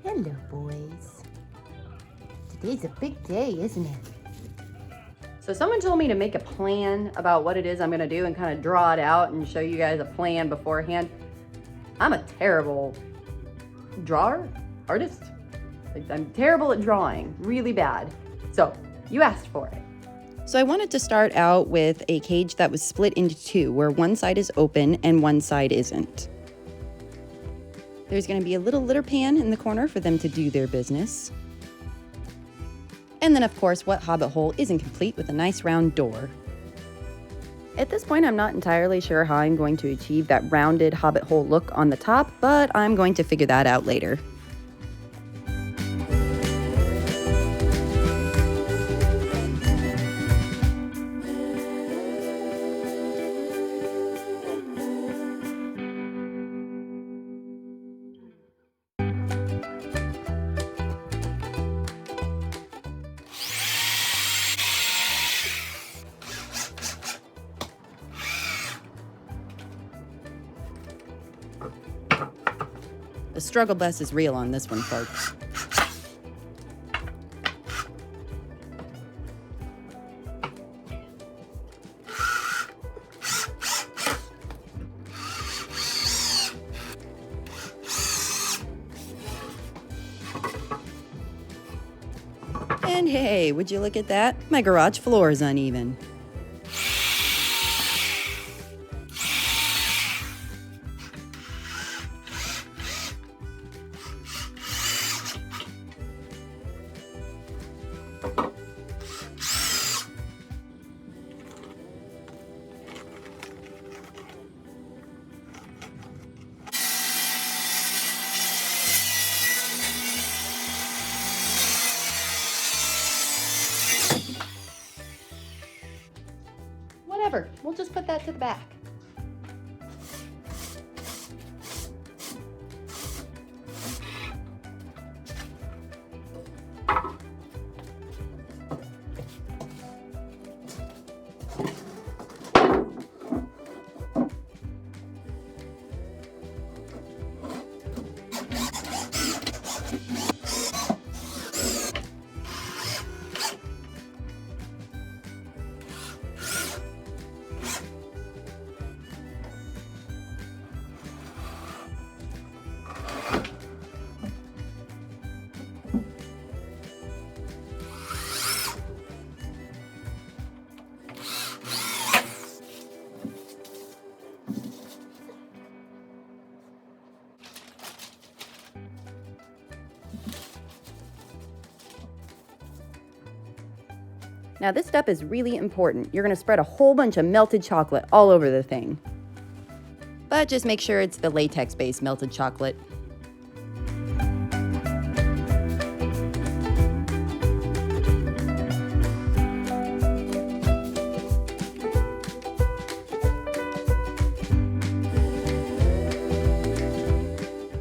Hello, boys. Today's a big day, isn't it? So someone told me to make a plan about what it is I'm gonna do and kind of draw it out and show you guys a plan beforehand. I'm a terrible artist. Like, I'm terrible at drawing, really bad. So you asked for it. So I wanted to start out with a cage that was split into two, where one side is open and one side isn't. There's going to be a little litter pan in the corner for them to do their business. And then, of course, what Hobbit hole isn't complete with a nice round door. At this point, I'm not entirely sure how I'm going to achieve that rounded Hobbit hole look on the top, but I'm going to figure that out later. The struggle bus is real on this one, folks. And hey, would you look at that? My garage floor is uneven. Whatever, we'll just put that to the back. Now this step is really important. You're going to spread a whole bunch of melted chocolate all over the thing. But just make sure it's the latex-based melted chocolate.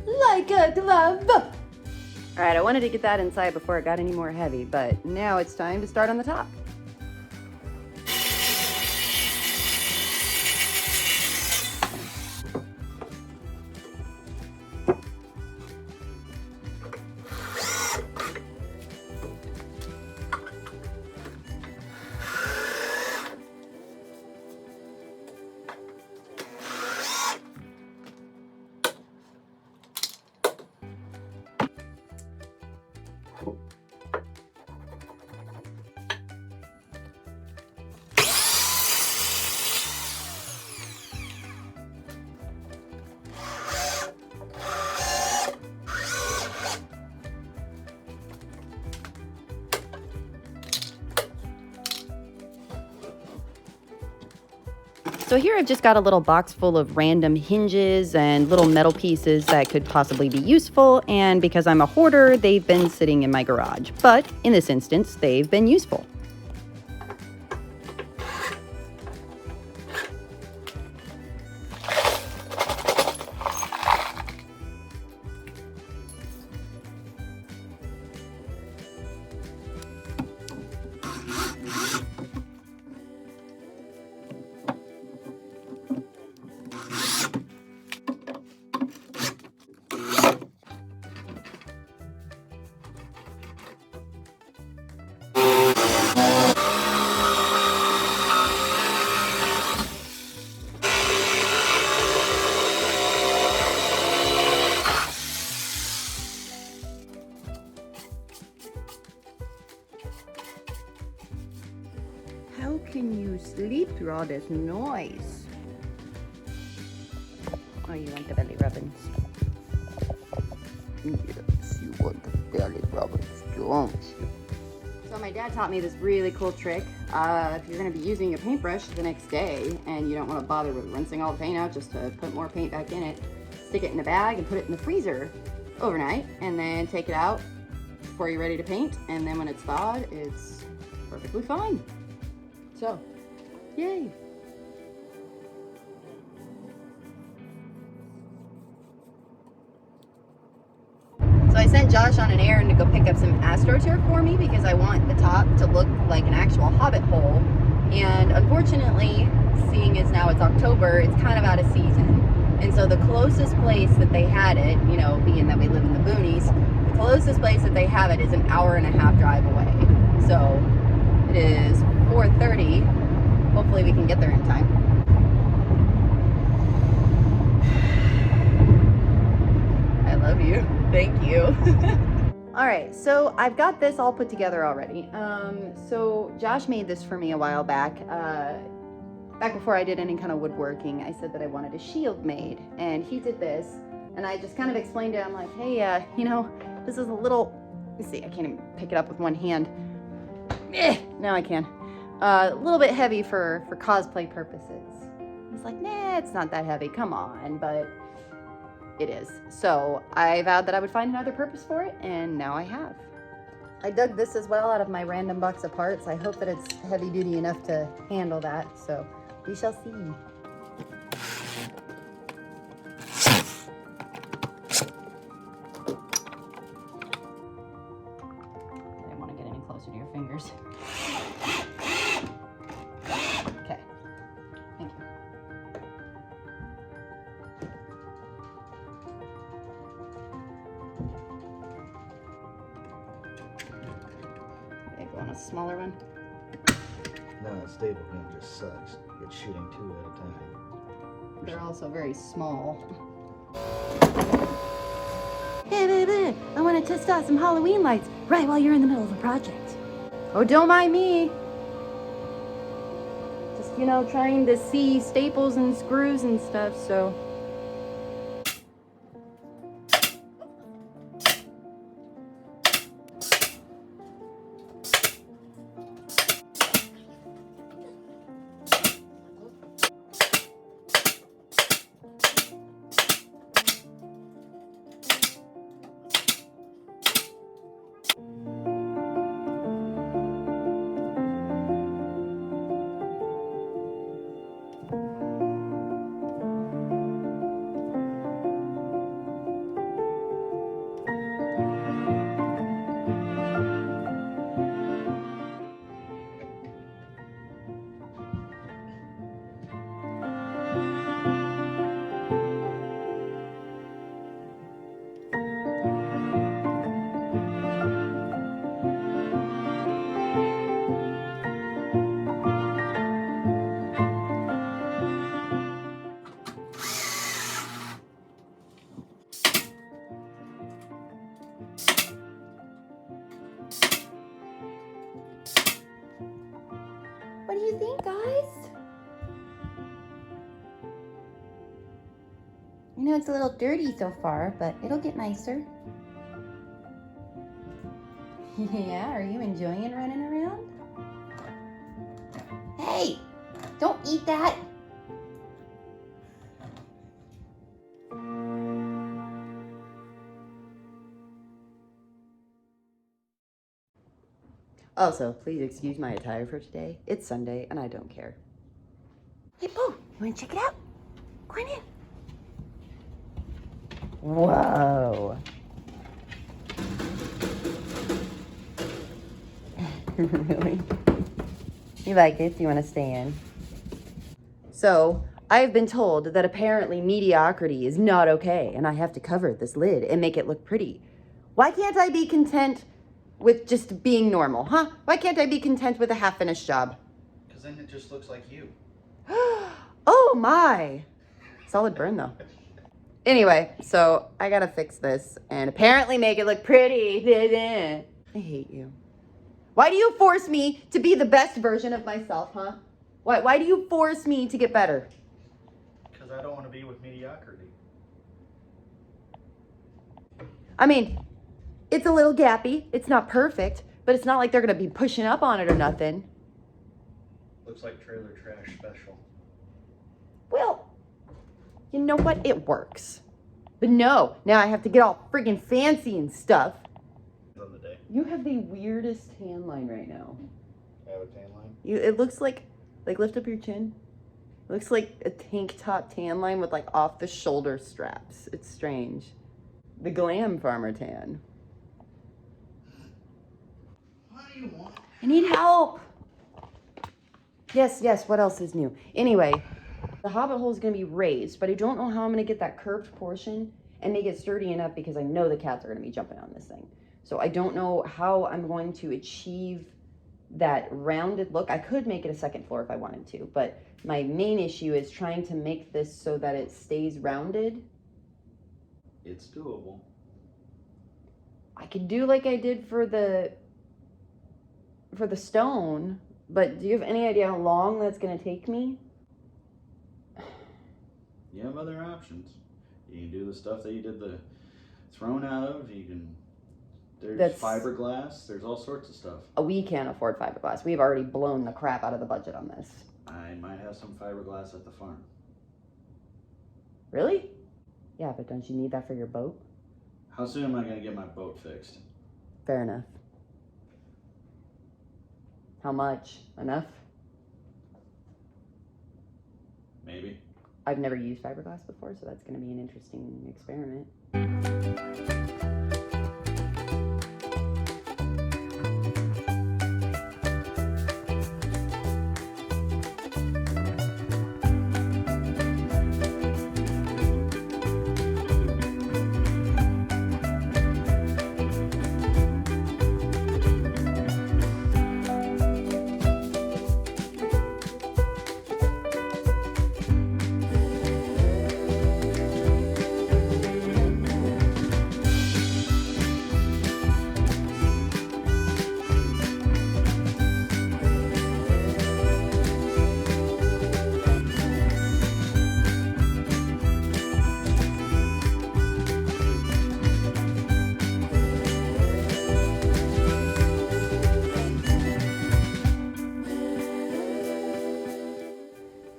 Like a glove. All right, I wanted to get that inside before it got any more heavy, but now it's time to start on the top. So here I've just got a little box full of random hinges and little metal pieces that could possibly be useful, and because I'm a hoarder, they've been sitting in my garage. But in this instance, they've been useful. can you sleep through all this noise? Oh, you want the belly rubbings? Yes, you want the belly rubbings, don't you? So my dad taught me this really cool trick. If you're gonna be using your paintbrush the next day and you don't wanna bother with rinsing all the paint out just to put more paint back in it, stick it in a bag and put it in the freezer overnight and then take it out before you're ready to paint. And then when it's thawed, it's perfectly fine. So, yay. So I sent Josh on an errand to go pick up some AstroTurf for me because I want the top to look like an actual Hobbit hole. And unfortunately, seeing as now it's October, it's kind of out of season. And so the closest place that they had it, you know, being that we live in the boonies, the closest place that they have it is an hour-and-a-half drive away. So it is 4:30. Hopefully we can get there in time. I love you. Thank you. All right, so I've got this all put together already. So Josh made this for me a while back. Back before I did any kind of woodworking, I said that I wanted a shield made, and he did this. And I just kind of explained it. I'm like, hey, you know, this is a little, let's see, I can't even pick it up with one hand. Now I can. A little bit heavy for cosplay purposes. He's like, nah, it's not that heavy, come on, but it is. So I vowed that I would find another purpose for it, and now I have. I dug this as well out of my random box of parts. I hope that it's heavy duty enough to handle that, so we shall see. I didn't want to get any closer to your fingers. Okay, thank you. Okay, go on a smaller one. No, a staple gun just sucks. It's shooting two at a time. They're also very small. Hey, baby, I want to test out some Halloween lights right while you're in the middle of a project. Oh, don't mind me. Just, you know, trying to see staples and screws and stuff, so. What do you think, guys? I know it's a little dirty so far, but it'll get nicer. Yeah, are you enjoying running around? Hey, don't eat that. Also, please excuse my attire for today. It's Sunday and I don't care. Hey, Boo, you want to check it out? Go on in. Whoa. Really? You like it? Do you want to stay in? So, I've been told that apparently mediocrity is not okay and I have to cover this lid and make it look pretty. Why can't I be content with just being normal, huh? Why can't I be content with a half-finished job? Because then it just looks like you. Oh my! Solid burn though. Anyway, so I gotta fix this and apparently make it look pretty. I hate you. Why do you force me to be the best version of myself, huh? Why do you force me to get better? Because I don't want to be with mediocrity. I mean, it's a little gappy. It's not perfect, but it's not like they're going to be pushing up on it or nothing. Looks like trailer trash special. Well, you know what? It works. But no, now I have to get all friggin' fancy and stuff. On the day. You have the weirdest tan line right now. I have a tan line. It looks like lift up your chin. It looks like a tank top tan line with like off the shoulder straps. It's strange. The glam farmer tan. What do you want? I need help. Yes, what else is new? Anyway, the Hobbit hole is going to be raised, but I don't know how I'm going to get that curved portion and make it sturdy enough because I know the cats are going to be jumping on this thing. So I don't know how I'm going to achieve that rounded look. I could make it a second floor if I wanted to, but my main issue is trying to make this so that it stays rounded. It's doable. I could do like I did for the stone, but do you have any idea how long that's going to take me? You have other options. You can do the stuff that you did the throne out of. You can. There's fiberglass. There's all sorts of stuff. We can't afford fiberglass. We've already blown the crap out of the budget on this. I might have some fiberglass at the farm. Really? Yeah, but don't you need that for your boat? How soon am I going to get my boat fixed? Fair enough. How much? Enough? Maybe. I've never used fiberglass before, so that's going to be an interesting experiment.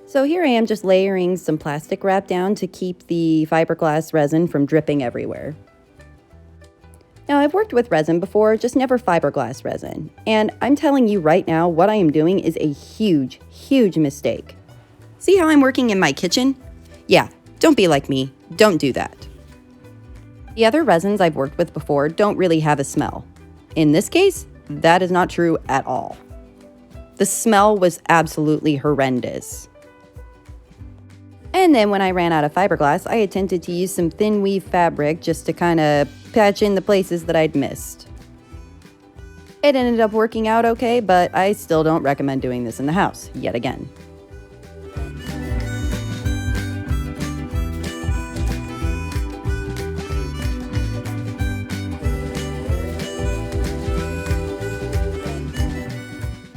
So here I am just layering some plastic wrap down to keep the fiberglass resin from dripping everywhere. Now I've worked with resin before, just never fiberglass resin. And I'm telling you right now, what I am doing is a huge, huge mistake. See how I'm working in my kitchen? Yeah, don't be like me. Don't do that. The other resins I've worked with before don't really have a smell. In this case, that is not true at all. The smell was absolutely horrendous. And then when I ran out of fiberglass, I attempted to use some thin weave fabric just to kind of patch in the places that I'd missed. It ended up working out okay, but I still don't recommend doing this in the house, yet again.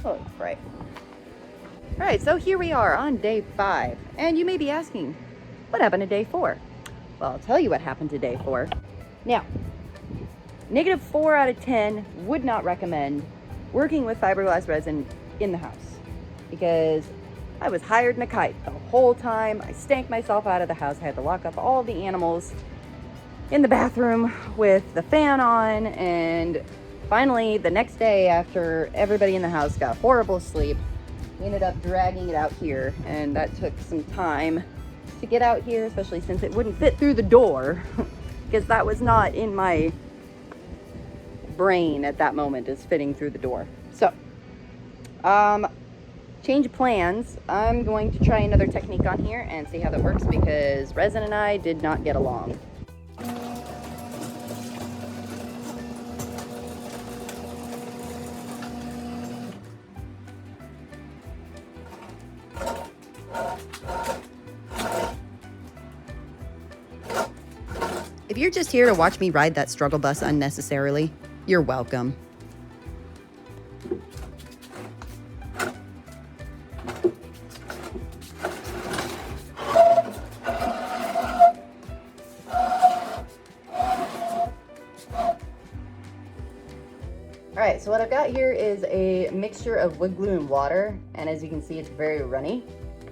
Oh, right. All right, so here we are on day 5, and you may be asking, what happened to day 4? Well, I'll tell you what happened to day 4. Now, -4 out of 10 would not recommend working with fiberglass resin in the house because I was hired in a kite the whole time. I stank myself out of the house. I had to lock up all the animals in the bathroom with the fan on, and finally, the next day after everybody in the house got horrible sleep, we ended up dragging it out here, and that took some time to get out here, especially since it wouldn't fit through the door because that was not in my brain at that moment, is fitting through the door. So, change of plans. I'm going to try another technique on here and see how that works because resin and I did not get along. If you're just here to watch me ride that struggle bus unnecessarily, you're welcome. All right, so what I've got here is a mixture of wood glue and water, and as you can see, it's very runny.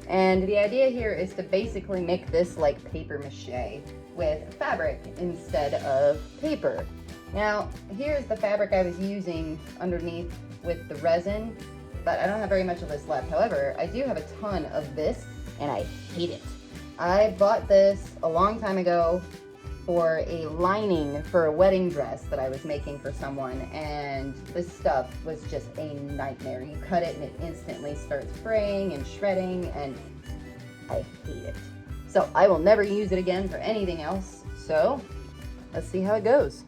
And the idea here is to basically make this like paper mache with fabric instead of paper. Now, here's the fabric I was using underneath with the resin, but I don't have very much of this left. However, I do have a ton of this, and I hate it. I bought this a long time ago for a lining for a wedding dress that I was making for someone, and this stuff was just a nightmare. You cut it and it instantly starts fraying and shredding, and I hate it. So I will never use it again for anything else. So let's see how it goes.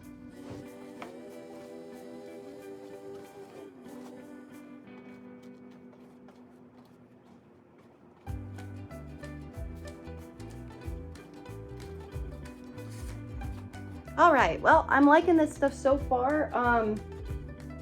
All right, well, I'm liking this stuff so far.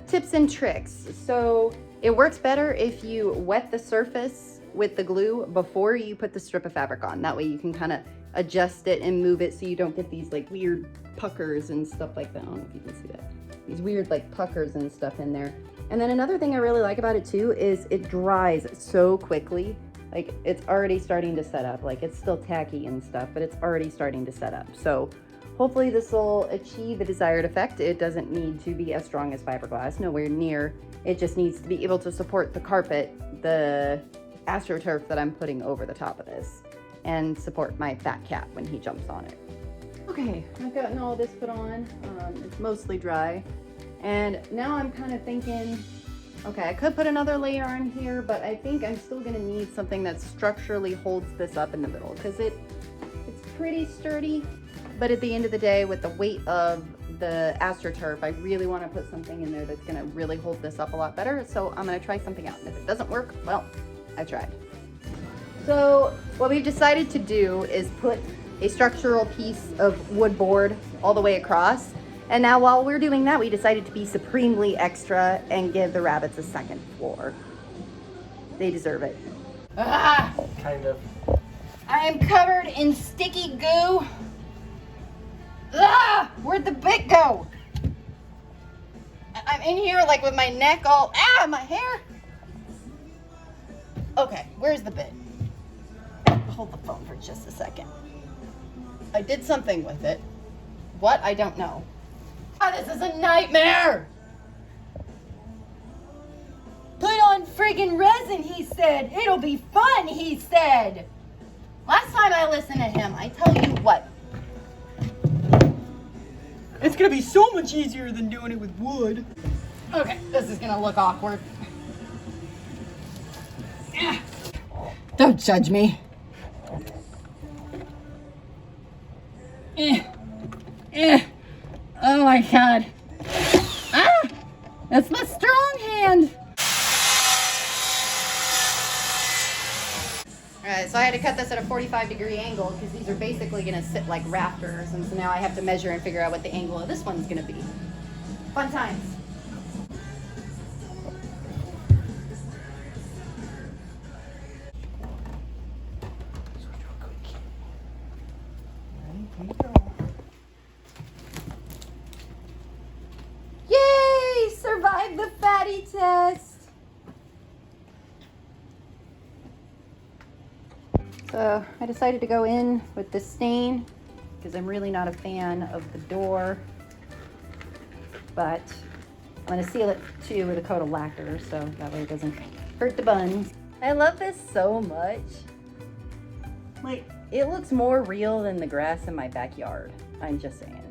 Tips and tricks. So it works better if you wet the surface with the glue before you put the strip of fabric on. That way you can kind of adjust it and move it so you don't get these like weird puckers and stuff like that. I don't know if you can see that. These weird like puckers and stuff in there. And then another thing I really like about it too is it dries so quickly. Like it's already starting to set up. Like it's still tacky and stuff, but it's already starting to set up. So hopefully this will achieve the desired effect. It doesn't need to be as strong as fiberglass, nowhere near. It just needs to be able to support the carpet, the AstroTurf that I'm putting over the top of this, and support my fat cat when he jumps on it. Okay, I've gotten all this put on. It's mostly dry. And now I'm kind of thinking, okay, I could put another layer on here, but I think I'm still gonna need something that structurally holds this up in the middle, because it's pretty sturdy. But at the end of the day, with the weight of the AstroTurf, I really want to put something in there that's going to really hold this up a lot better. So I'm going to try something out. And if it doesn't work, well, I tried. So what we've decided to do is put a structural piece of wood board all the way across. And now while we're doing that, we decided to be supremely extra and give the rabbits a second floor. They deserve it. Ah! Kind of. I am covered in sticky goo. Ah! Where'd the bit go? I'm in here like with my neck all, my hair. Okay, where's the bit? Hold the phone for just a second. I did something with it. What? I don't know. Oh, this is a nightmare. Put on friggin' resin, he said. It'll be fun, he said. Last time I listened to him, I tell you what. It's gonna be so much easier than doing it with wood. Okay, this is gonna look awkward. Don't judge me. Oh my God. That's my strong hand. Alright, so I had to cut this at a 45-degree angle because these are basically going to sit like rafters, and so now I have to measure and figure out what the angle of this one's going to be. Fun times. Yay! Survived the fatty test! So I decided to go in with the stain because I'm really not a fan of the door, but I'm going to seal it too with a coat of lacquer so that way it doesn't hurt the buns. I love this so much. Like, it looks more real than the grass in my backyard. I'm just saying.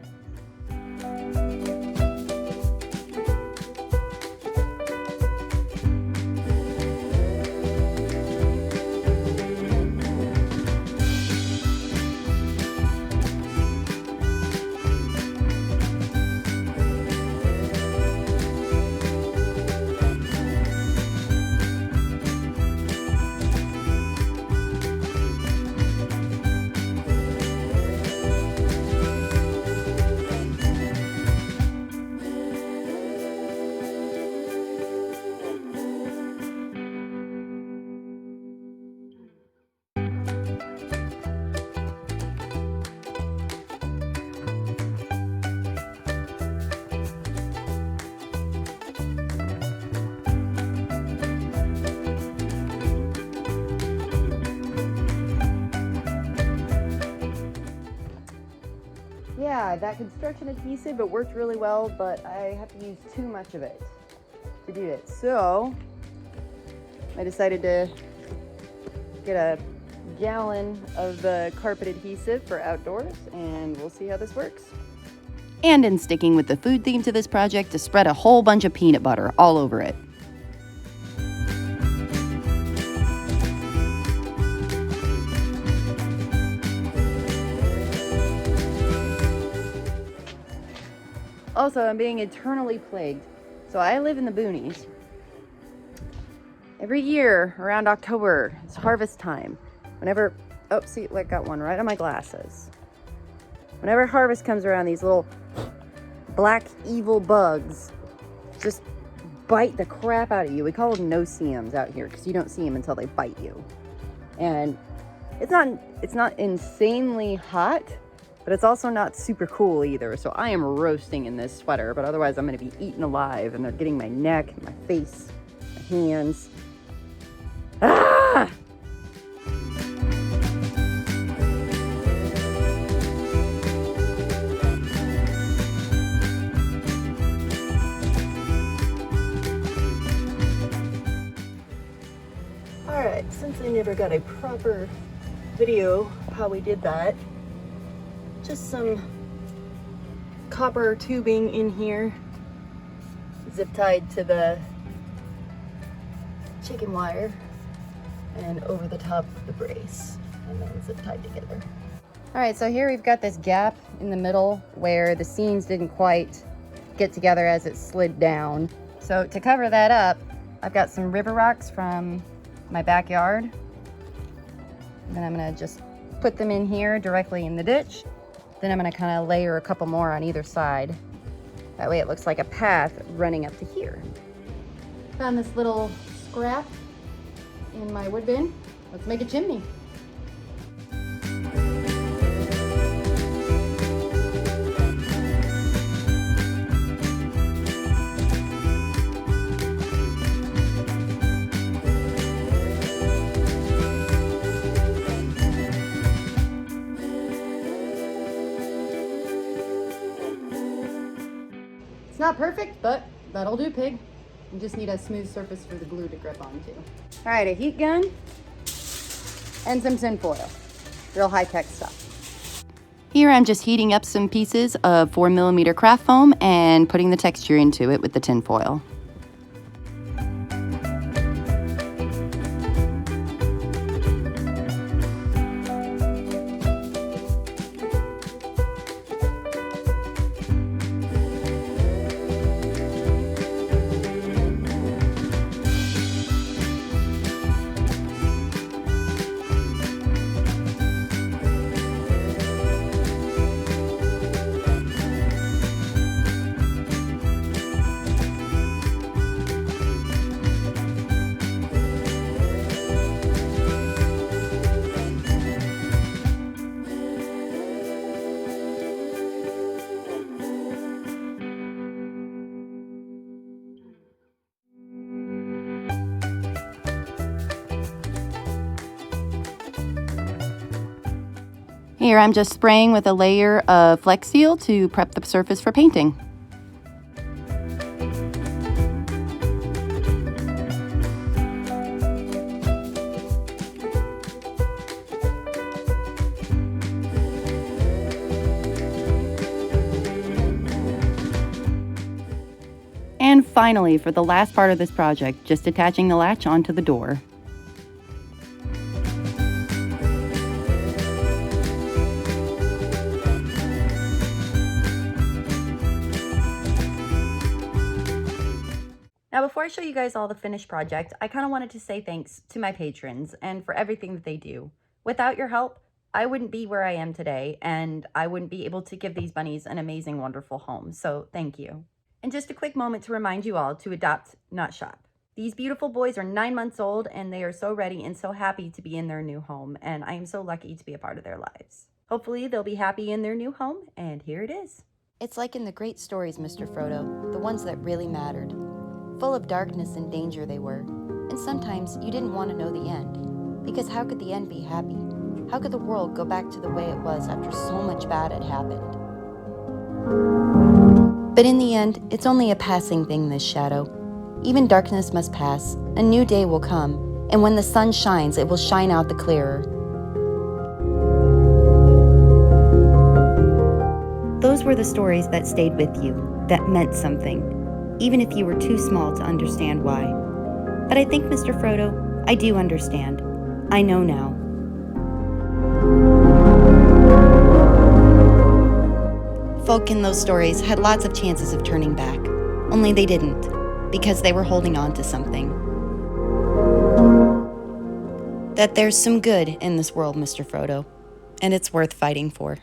yeah, that construction adhesive, it worked really well, but I have to use too much of it to do it. So I decided to get a gallon of the carpet adhesive for outdoors, and we'll see how this works. And in sticking with the food theme to this project, to spread a whole bunch of peanut butter all over it. Also, I'm being eternally plagued. So I live in the boonies. Every year around October, it's harvest time. Whenever, oh, see, I got one right on my glasses. Whenever harvest comes around, these little black evil bugs just bite the crap out of you. We call them no-see-ums out here because you don't see them until they bite you. And it's not insanely hot, but it's also not super cool either. So I am roasting in this sweater, but otherwise I'm going to be eaten alive, and they're getting my neck, my face, my hands. Ah! Alright, since I never got a proper video of how we did that, just some copper tubing in here, zip tied to the chicken wire and over the top of the brace, and then zip tied together. All right, so here we've got this gap in the middle where the seams didn't quite get together as it slid down. So to cover that up, I've got some river rocks from my backyard. And then I'm gonna just put them in here directly in the ditch. Then I'm gonna kind of layer a couple more on either side. That way it looks like a path running up to here. Found this little scrap in my wood bin. Let's make a chimney. It's not perfect, but that'll do, pig. You just need a smooth surface for the glue to grip onto. All right, a heat gun and some tin foil. Real high-tech stuff. Here I'm just heating up some pieces of 4mm craft foam and putting the texture into it with the tin foil. Here I'm just spraying with a layer of Flex Seal to prep the surface for painting. And finally, for the last part of this project, just attaching the latch onto the door. Now, before I show you guys all the finished project, I kind of wanted to say thanks to my patrons and for everything that they do. Without your help, I wouldn't be where I am today, and I wouldn't be able to give these bunnies an amazing, wonderful home. So thank you. And just a quick moment to remind you all to adopt, not shop. These beautiful boys are 9 months old, and they are so ready and so happy to be in their new home, and I am so lucky to be a part of their lives. Hopefully they'll be happy in their new home, and here it is. It's like in the great stories, Mr. Frodo, the ones that really mattered. Full of darkness and danger they were, and sometimes you didn't want to know the end, because how could the end be happy? How could the world go back to the way it was after so much bad had happened? But in the end, it's only a passing thing, this shadow. Even darkness must pass, a new day will come, and when the sun shines, it will shine out the clearer. Those were the stories that stayed with you, that meant something, even if you were too small to understand why. But I think, Mr. Frodo, I do understand. I know now. Folk in those stories had lots of chances of turning back, only they didn't, because they were holding on to something. That there's some good in this world, Mr. Frodo, and it's worth fighting for.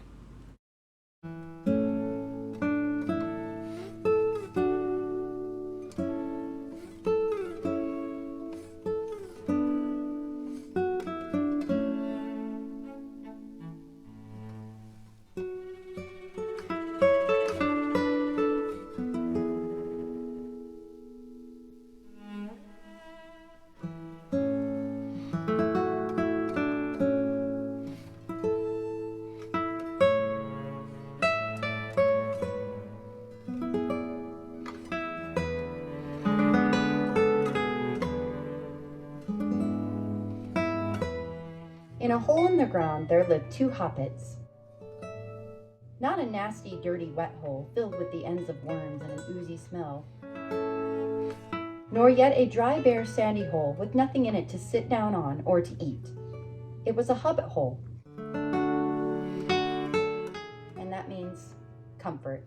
In a hole in the ground there lived 2 hobbits. Not a nasty, dirty, wet hole filled with the ends of worms and an oozy smell, nor yet a dry, bare, sandy hole with nothing in it to sit down on or to eat. It was a hobbit hole, and that means comfort.